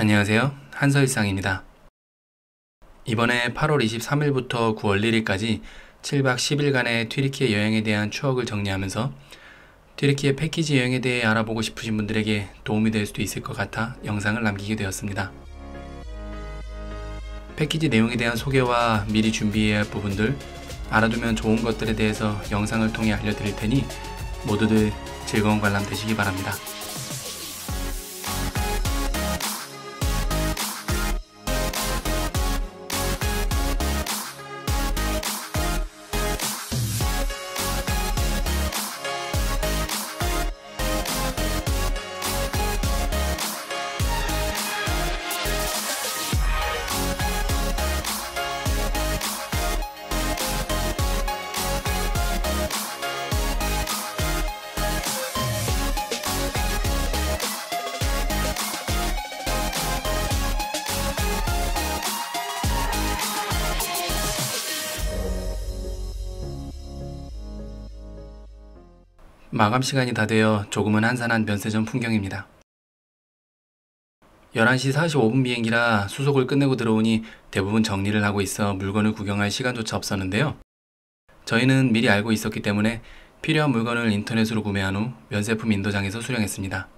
안녕하세요. 한서일상입니다. 이번에 8월 23일부터 9월 1일까지 7박 10일간의 튀르키예 여행에 대한 추억을 정리하면서 튀르키예 패키지 여행에 대해 알아보고 싶으신 분들에게 도움이 될 수도 있을 것 같아 영상을 남기게 되었습니다. 패키지 내용에 대한 소개와 미리 준비해야 할 부분들, 알아두면 좋은 것들에 대해서 영상을 통해 알려드릴 테니 모두들 즐거운 관람 되시기 바랍니다. 마감 시간이 다 되어 조금은 한산한 면세점 풍경입니다. 11시 45분 비행기라 수속을 끝내고 들어오니 대부분 정리를 하고 있어 물건을 구경할 시간조차 없었는데요. 저희는 미리 알고 있었기 때문에 필요한 물건을 인터넷으로 구매한 후 면세품 인도장에서 수령했습니다.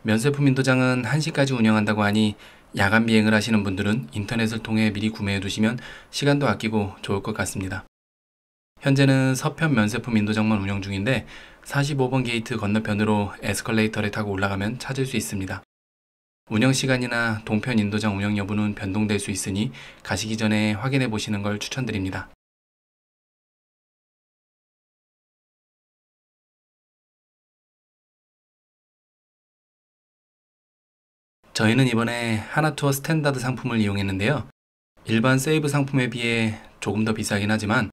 면세품 인도장은 1시까지 운영한다고 하니 야간 비행을 하시는 분들은 인터넷을 통해 미리 구매해 두시면 시간도 아끼고 좋을 것 같습니다. 현재는 서편 면세품 인도장만 운영 중인데 45번 게이트 건너편으로 에스컬레이터를 타고 올라가면 찾을 수 있습니다. 운영 시간이나 동편 인도장 운영 여부는 변동될 수 있으니 가시기 전에 확인해 보시는 걸 추천드립니다. 저희는 이번에 하나투어 스탠다드 상품을 이용했는데요. 일반 세이브 상품에 비해 조금 더 비싸긴 하지만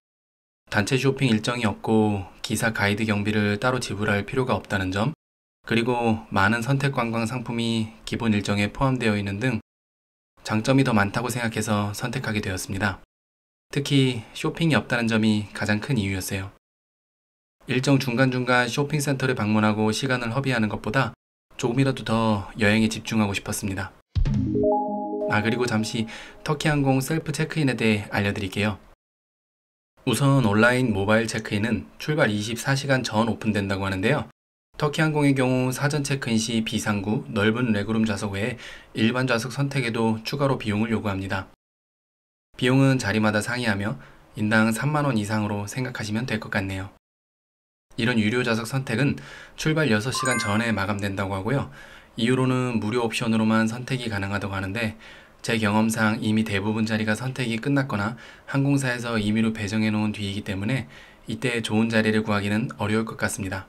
단체 쇼핑 일정이 없고 기사 가이드 경비를 따로 지불할 필요가 없다는 점, 그리고 많은 선택 관광 상품이 기본 일정에 포함되어 있는 등 장점이 더 많다고 생각해서 선택하게 되었습니다. 특히 쇼핑이 없다는 점이 가장 큰 이유였어요. 일정 중간중간 쇼핑센터를 방문하고 시간을 허비하는 것보다 조금이라도 더 여행에 집중하고 싶었습니다. 그리고 잠시 터키항공 셀프 체크인에 대해 알려드릴게요. 우선 온라인 모바일 체크인은 출발 24시간 전 오픈된다고 하는데요. 터키항공의 경우 사전 체크인 시 비상구, 넓은 레그룸 좌석 외에 일반 좌석 선택에도 추가로 비용을 요구합니다. 비용은 자리마다 상이하며 인당 3만원 이상으로 생각하시면 될 것 같네요. 이런 유료 좌석 선택은 출발 6시간 전에 마감된다고 하고요. 이후로는 무료 옵션으로만 선택이 가능하다고 하는데 제 경험상 이미 대부분 자리가 선택이 끝났거나 항공사에서 임의로 배정해 놓은 뒤이기 때문에 이때 좋은 자리를 구하기는 어려울 것 같습니다.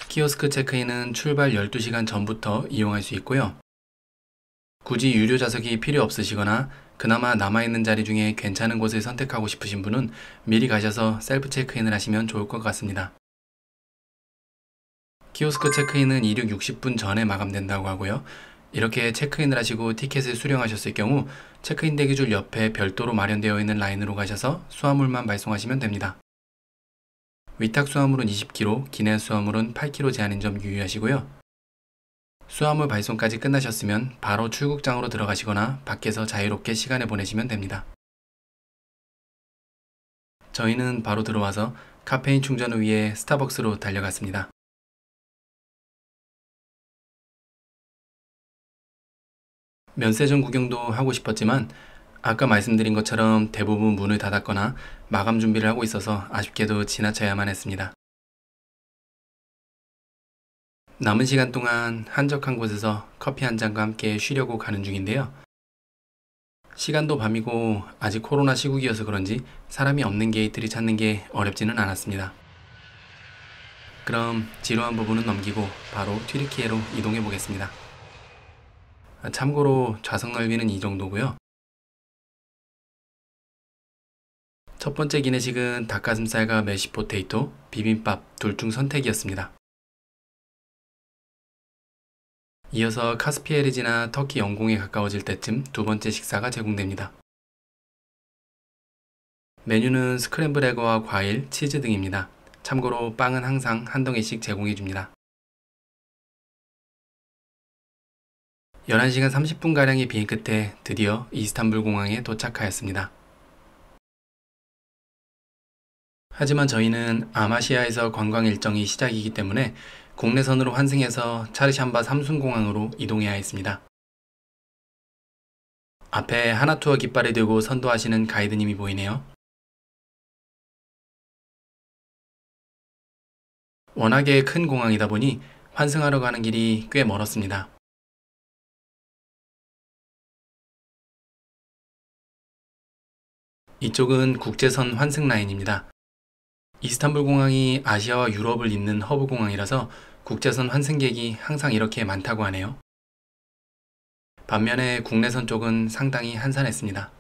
키오스크 체크인은 출발 12시간 전부터 이용할 수 있고요. 굳이 유료 좌석이 필요 없으시거나 그나마 남아있는 자리 중에 괜찮은 곳을 선택하고 싶으신 분은 미리 가셔서 셀프 체크인을 하시면 좋을 것 같습니다. 키오스크 체크인은 이륙 60분 전에 마감된다고 하고요. 이렇게 체크인을 하시고 티켓을 수령하셨을 경우 체크인 대기줄 옆에 별도로 마련되어 있는 라인으로 가셔서 수화물만 발송하시면 됩니다. 위탁 수화물은 20kg, 기내 수화물은 8kg 제한인 점 유의하시고요. 수화물 발송까지 끝나셨으면 바로 출국장으로 들어가시거나 밖에서 자유롭게 시간을 보내시면 됩니다. 저희는 바로 들어와서 카페인 충전을 위해 스타벅스로 달려갔습니다. 면세점 구경도 하고 싶었지만 아까 말씀드린 것처럼 대부분 문을 닫았거나 마감 준비를 하고 있어서 아쉽게도 지나쳐야만 했습니다. 남은 시간 동안 한적한 곳에서 커피 한 잔과 함께 쉬려고 가는 중인데요. 시간도 밤이고 아직 코로나 시국이어서 그런지 사람이 없는 게이트를 찾는 게 어렵지는 않았습니다. 그럼 지루한 부분은 넘기고 바로 튀르키예로 이동해 보겠습니다. 참고로 좌석 넓이는 이 정도고요. 첫 번째 기내식은 닭가슴살과 메쉬 포테이토, 비빔밥 둘 중 선택이었습니다. 이어서 카스피해를 지나 터키 영공에 가까워질 때쯤 두 번째 식사가 제공됩니다. 메뉴는 스크램블 에그와 과일, 치즈 등입니다. 참고로 빵은 항상 한 덩이씩 제공해줍니다. 11시간 30분가량의 비행 끝에 드디어 이스탄불 공항에 도착하였습니다. 하지만 저희는 아마시아에서 관광 일정이 시작이기 때문에 국내선으로 환승해서 차르샴바 삼순공항으로 이동해야 했습니다. 앞에 하나투어 깃발을 들고 선도하시는 가이드님이 보이네요. 워낙에 큰 공항이다 보니 환승하러 가는 길이 꽤 멀었습니다. 이쪽은 국제선 환승 라인입니다. 이스탄불 공항이 아시아와 유럽을 잇는 허브 공항이라서 국제선 환승객이 항상 이렇게 많다고 하네요. 반면에 국내선 쪽은 상당히 한산했습니다.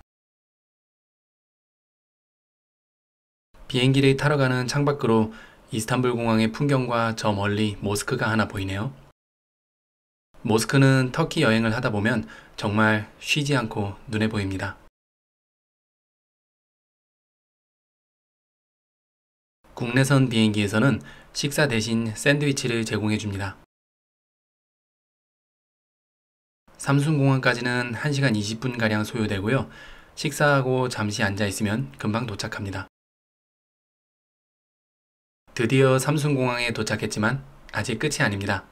비행기를 타러 가는 창밖으로 이스탄불 공항의 풍경과 저 멀리 모스크가 하나 보이네요. 모스크는 터키 여행을 하다 보면 정말 쉬지 않고 눈에 보입니다. 국내선 비행기에서는 식사 대신 샌드위치를 제공해 줍니다. 삼순공항까지는 1시간 20분가량 소요되고요. 식사하고 잠시 앉아 있으면 금방 도착합니다. 드디어 삼순공항에 도착했지만 아직 끝이 아닙니다.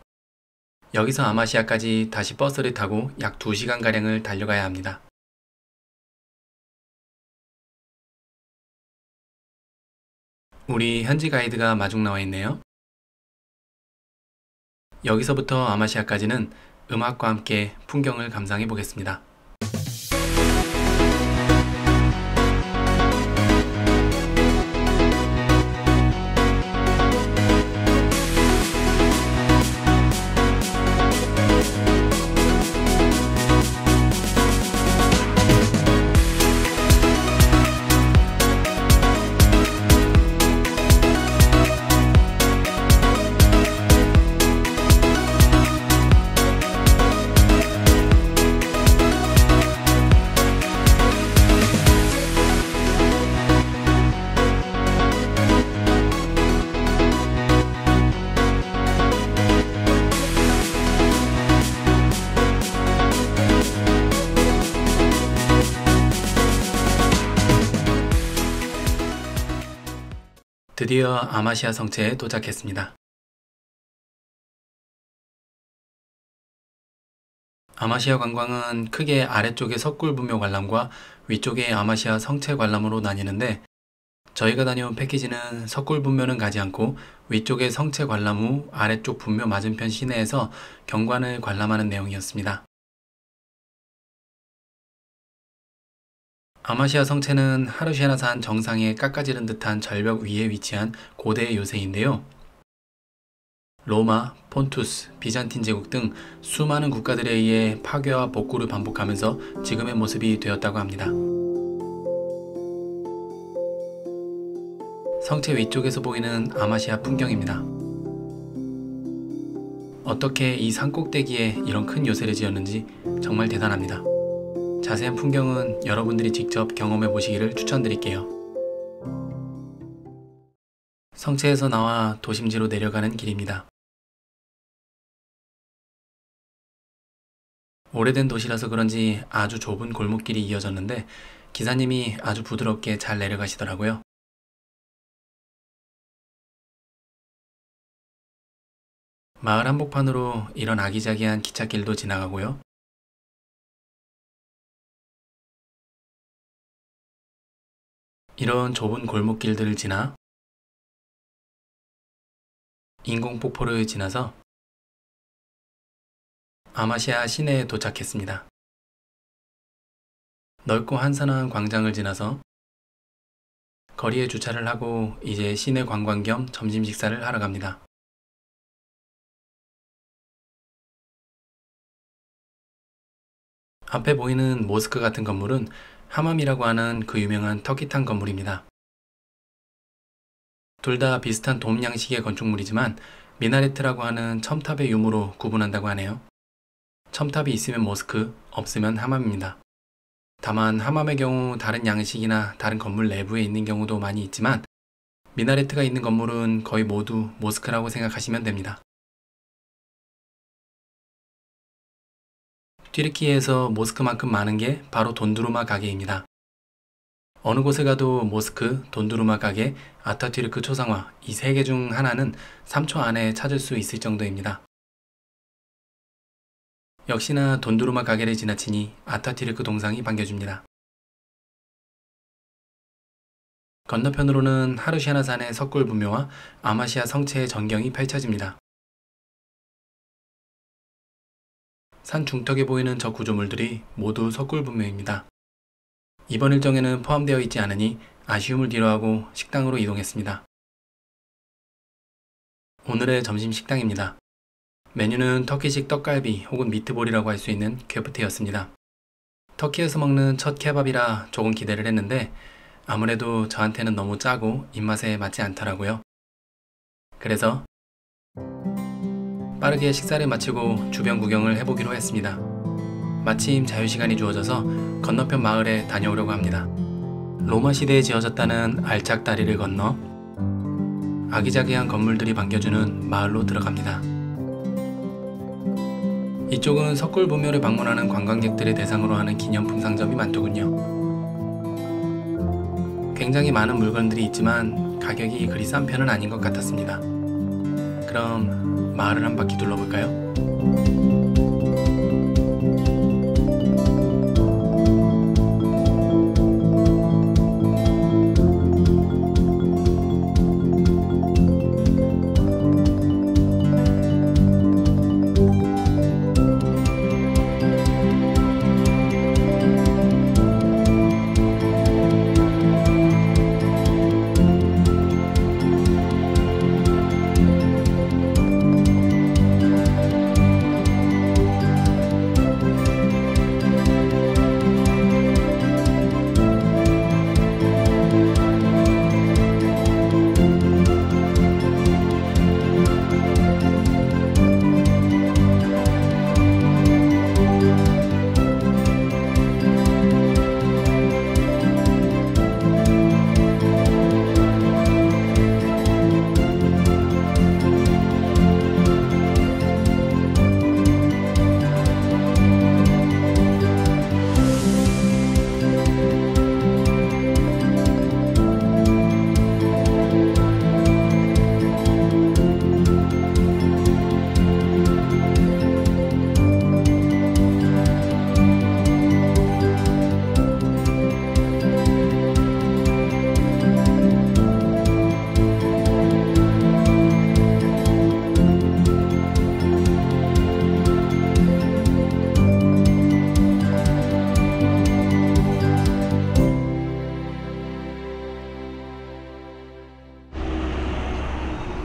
여기서 아마시아까지 다시 버스를 타고 약 2시간가량을 달려가야 합니다. 우리 현지 가이드가 마중 나와 있네요. 여기서부터 아마시아까지는 음악과 함께 풍경을 감상해 보겠습니다. 드디어 아마시아 성체에 도착했습니다. 아마시아 관광은 크게 아래쪽의 석굴부묘 관람과 위쪽의 아마시아 성체 관람으로 나뉘는데 저희가 다녀온 패키지는 석굴분묘는 가지 않고 위쪽의 성체 관람 후 아래쪽 분묘 맞은편 시내에서 경관을 관람하는 내용이었습니다. 아마시아 성체는 하르시아나산 정상에 깎아지른 듯한 절벽 위에 위치한 고대 요새인데요. 로마, 폰투스, 비잔틴 제국 등 수많은 국가들에 의해 파괴와 복구를 반복하면서 지금의 모습이 되었다고 합니다. 성체 위쪽에서 보이는 아마시아 풍경입니다. 어떻게 이 산꼭대기에 이런 큰 요새를 지었는지 정말 대단합니다. 자세한 풍경은 여러분들이 직접 경험해 보시기를 추천드릴게요. 성체에서 나와 도심지로 내려가는 길입니다. 오래된 도시라서 그런지 아주 좁은 골목길이 이어졌는데 기사님이 아주 부드럽게 잘 내려가시더라고요. 마을 한복판으로 이런 아기자기한 기찻길도 지나가고요. 이런 좁은 골목길들을 지나 인공폭포를 지나서 아마시아 시내에 도착했습니다. 넓고 한산한 광장을 지나서 거리에 주차를 하고 이제 시내 관광 겸 점심 식사를 하러 갑니다. 앞에 보이는 모스크 같은 건물은 하맘이라고 하는 그 유명한 터키탄 건물입니다. 둘 다 비슷한 돔 양식의 건축물이지만 미나레트라고 하는 첨탑의 유무로 구분한다고 하네요. 첨탑이 있으면 모스크, 없으면 하맘입니다. 다만 하맘의 경우 다른 양식이나 다른 건물 내부에 있는 경우도 많이 있지만 미나레트가 있는 건물은 거의 모두 모스크라고 생각하시면 됩니다. 튀르키예에서 모스크만큼 많은 게 바로 돈두루마 가게입니다. 어느 곳에 가도 모스크, 돈두루마 가게, 아타튀르크 초상화 이 세 개 중 하나는 3초 안에 찾을 수 있을 정도입니다. 역시나 돈두루마 가게를 지나치니 아타튀르크 동상이 반겨줍니다. 건너편으로는 하루시아나 산의 석굴분묘와 아마시아 성체의 전경이 펼쳐집니다. 산 중턱에 보이는 저 구조물들이 모두 석굴분묘입니다. 이번 일정에는 포함되어 있지 않으니 아쉬움을 뒤로하고 식당으로 이동했습니다. 오늘의 점심 식당입니다. 메뉴는 터키식 떡갈비 혹은 미트볼이라고 할 수 있는 퀘프테였습니다. 터키에서 먹는 첫 케밥이라 조금 기대를 했는데 아무래도 저한테는 너무 짜고 입맛에 맞지 않더라고요. 그래서 빠르게 식사를 마치고 주변 구경을 해보기로 했습니다. 마침 자유시간이 주어져서 건너편 마을에 다녀오려고 합니다. 로마 시대에 지어졌다는 알짝 다리를 건너 아기자기한 건물들이 반겨주는 마을로 들어갑니다. 이쪽은 석굴분묘를 방문하는 관광객들을 대상으로 하는 기념품 상점이 많더군요. 굉장히 많은 물건들이 있지만 가격이 그리 싼 편은 아닌 것 같았습니다. 그럼 마을을 한 바퀴 둘러볼까요?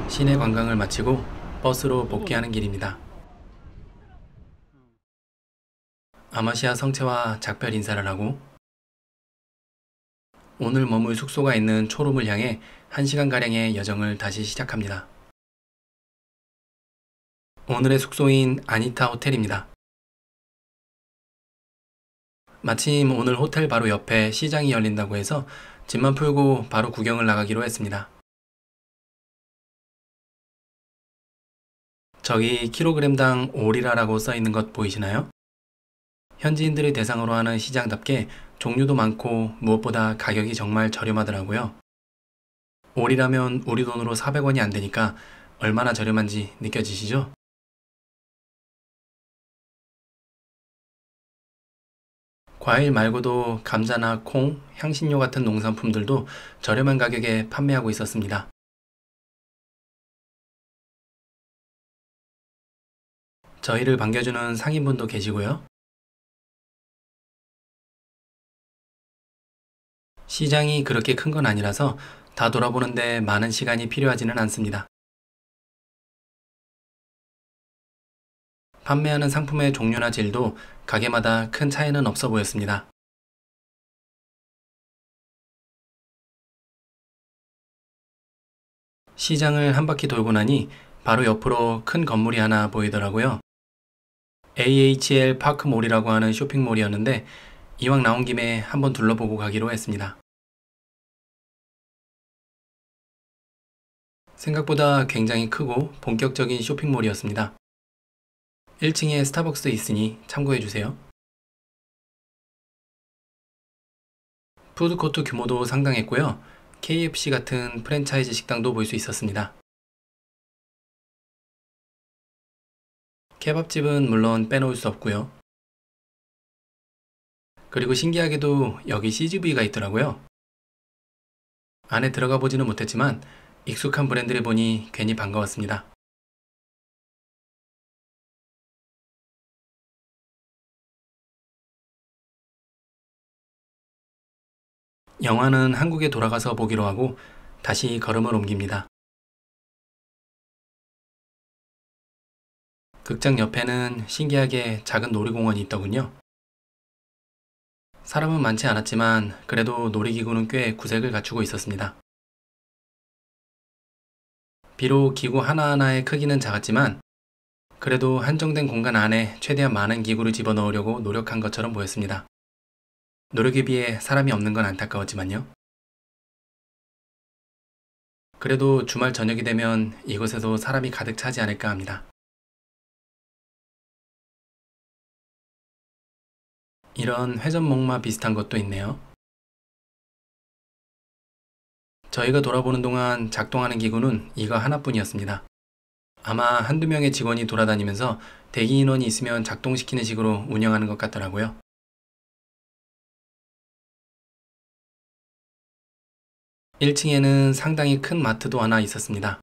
시내 관광을 마치고 버스로 복귀하는 길입니다. 아마시아 성체와 작별 인사를 하고 오늘 머물 숙소가 있는 초롬을 향해 1시간가량의 여정을 다시 시작합니다. 오늘의 숙소인 아니타 호텔입니다. 마침 오늘 호텔 바로 옆에 시장이 열린다고 해서 짐만 풀고 바로 구경을 나가기로 했습니다. 저기 킬로그램당 5리라라고 써있는 것 보이시나요? 현지인들을 대상으로 하는 시장답게 종류도 많고 무엇보다 가격이 정말 저렴하더라고요. 5리라면 우리 돈으로 400원이 안 되니까 얼마나 저렴한지 느껴지시죠? 과일 말고도 감자나 콩, 향신료 같은 농산품들도 저렴한 가격에 판매하고 있었습니다. 저희를 반겨주는 상인분도 계시고요. 시장이 그렇게 큰 건 아니라서 다 돌아보는데 많은 시간이 필요하지는 않습니다. 판매하는 상품의 종류나 질도 가게마다 큰 차이는 없어 보였습니다. 시장을 한 바퀴 돌고 나니 바로 옆으로 큰 건물이 하나 보이더라고요. AHL 파크몰이라고 하는 쇼핑몰이었는데 이왕 나온 김에 한번 둘러보고 가기로 했습니다. 생각보다 굉장히 크고 본격적인 쇼핑몰이었습니다. 1층에 스타벅스 있으니 참고해주세요. 푸드코트 규모도 상당했고요. KFC 같은 프랜차이즈 식당도 볼 수 있었습니다. 케밥집은 물론 빼놓을 수 없고요. 그리고 신기하게도 여기 CGV가 있더라고요. 안에 들어가 보지는 못했지만 익숙한 브랜드를 보니 괜히 반가웠습니다. 영화는 한국에 돌아가서 보기로 하고 다시 걸음을 옮깁니다. 극장 옆에는 신기하게 작은 놀이공원이 있더군요. 사람은 많지 않았지만 그래도 놀이기구는 꽤 구색을 갖추고 있었습니다. 비록 기구 하나하나의 크기는 작았지만 그래도 한정된 공간 안에 최대한 많은 기구를 집어넣으려고 노력한 것처럼 보였습니다. 노력에 비해 사람이 없는 건 안타까웠지만요. 그래도 주말 저녁이 되면 이곳에도 사람이 가득 차지 않을까 합니다. 이런 회전목마 비슷한 것도 있네요. 저희가 돌아보는 동안 작동하는 기구는 이거 하나뿐이었습니다. 아마 한두 명의 직원이 돌아다니면서 대기 인원이 있으면 작동시키는 식으로 운영하는 것 같더라고요. 1층에는 상당히 큰 마트도 하나 있었습니다.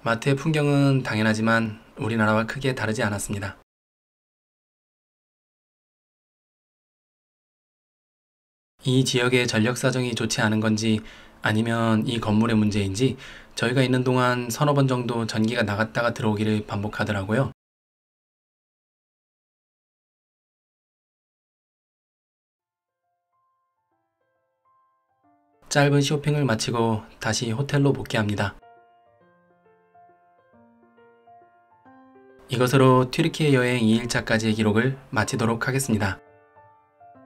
마트의 풍경은 당연하지만 우리나라와 크게 다르지 않았습니다. 이 지역의 전력 사정이 좋지 않은 건지 아니면 이 건물의 문제인지 저희가 있는 동안 서너 번 정도 전기가 나갔다가 들어오기를 반복하더라고요. 짧은 쇼핑을 마치고 다시 호텔로 복귀합니다. 이것으로 튀르키예 여행 2일차까지의 기록을 마치도록 하겠습니다.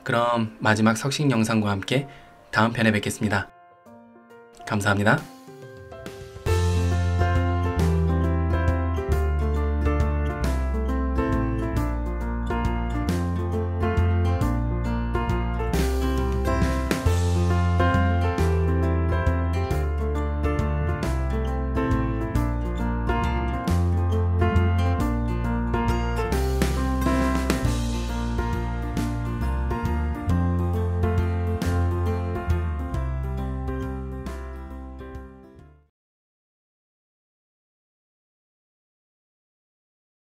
그럼 마지막 석식 영상과 함께 다음 편에 뵙겠습니다. 감사합니다.